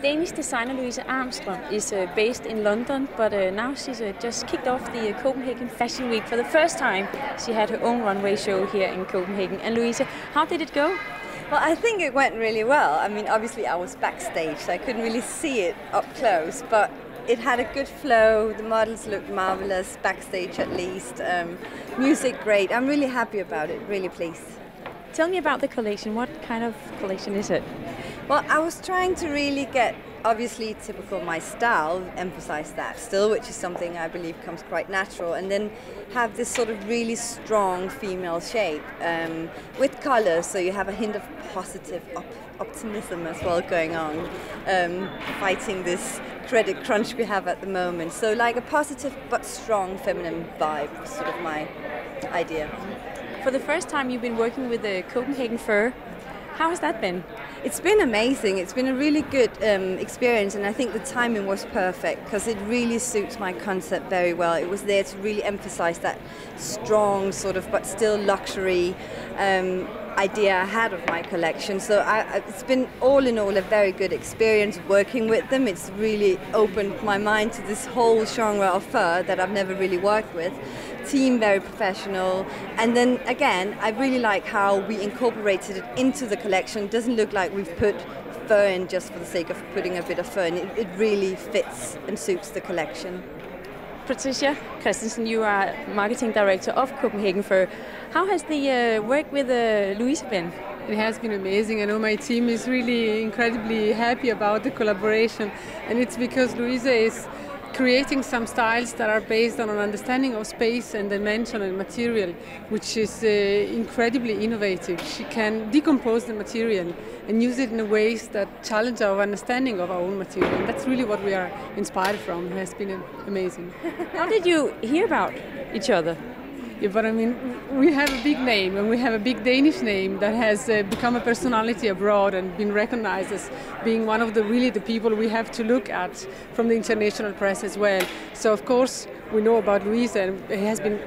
Danish designer Louise Amstrup is based in London, but now she's just kicked off the Copenhagen Fashion Week for the first time. She had her own runway show here in Copenhagen. And Louise, how did it go? Well, I think it went really well. I mean, obviously I was backstage, so I couldn't really see it up close, but it had a good flow. The models looked marvelous, backstage at least. Music great. I'm really happy about it, really pleased. Tell me about the collection. What kind of collection is it? Well, I was trying to really get, obviously typical my style, emphasize that still, which is something I believe comes quite natural, and then have this sort of really strong female shape with colors, so you have a hint of positive optimism as well going on, fighting this credit crunch we have at the moment. So like a positive but strong feminine vibe was sort of my idea. For the first time you've been working with the Copenhagen fur. How has that been? It's been amazing. It's been a really good experience, and I think the timing was perfect because it really suits my concept very well. It was there to really emphasize that strong sort of but still luxury idea I had of my collection. So it's been all in all a very good experience working with them. It's really opened my mind to this whole genre of fur that I've never really worked with. Team very professional, and then again I really like how we incorporated it into the collection. It doesn't look like we've put fur in just for the sake of putting a bit of fur in. It really fits and suits the collection. Patricia Christensen, you are marketing director of Copenhagen Fur. How has the work with Louise been? It has been amazing. I know my team is really incredibly happy about the collaboration, and it's because Louise is creating some styles that are based on an understanding of space and dimension and material, which is incredibly innovative. She can decompose the material and use it in ways that challenge our understanding of our own material. And that's really what we are inspired from. It has been amazing. How did you hear about each other? Yeah, but I mean, we have a big name, and we have a big Danish name that has become a personality abroad and been recognized as being one of the people we have to look at from the international press as well. So of course we know about Louise, and it has been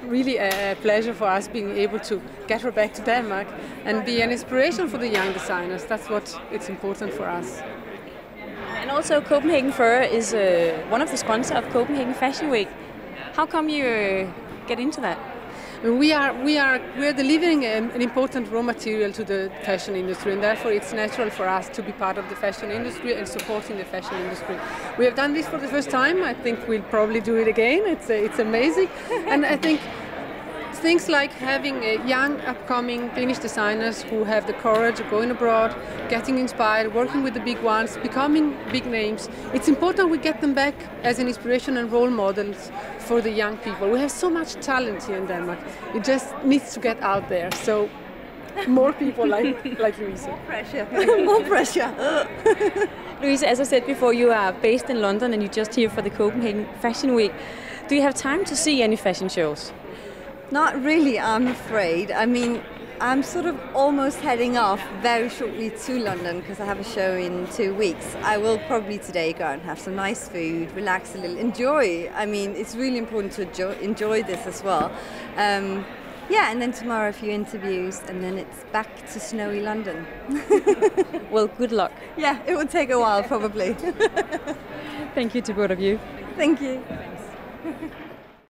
really a pleasure for us being able to get her back to Denmark and be an inspiration for the young designers. That's what it's important for us. And also Copenhagen Fur is one of the sponsors of Copenhagen Fashion Week. How come you get into that? We are delivering an important raw material to the fashion industry, and therefore it's natural for us to be part of the fashion industry and supporting the fashion industry. We have done this for the first time. I think we'll probably do it again. It's amazing, and I think things like having young upcoming Danish designers who have the courage of going abroad, getting inspired, working with the big ones, becoming big names. It's important we get them back as an inspiration and role models for the young people. We have so much talent here in Denmark. It just needs to get out there. So more people like Louise. More pressure. More pressure. Louise, as I said before, you are based in London and you're just here for the Copenhagen Fashion Week. Do you have time to see any fashion shows? Not really, I'm afraid. I mean, I'm sort of almost heading off very shortly to London because I have a show in 2 weeks. I will probably today go out and have some nice food, relax a little, enjoy. I mean, it's really important to enjoy this as well. Yeah, and then tomorrow a few interviews, and then it's back to snowy London. Well, good luck. Yeah, it will take a while probably. Thank you to both of you. Thank you.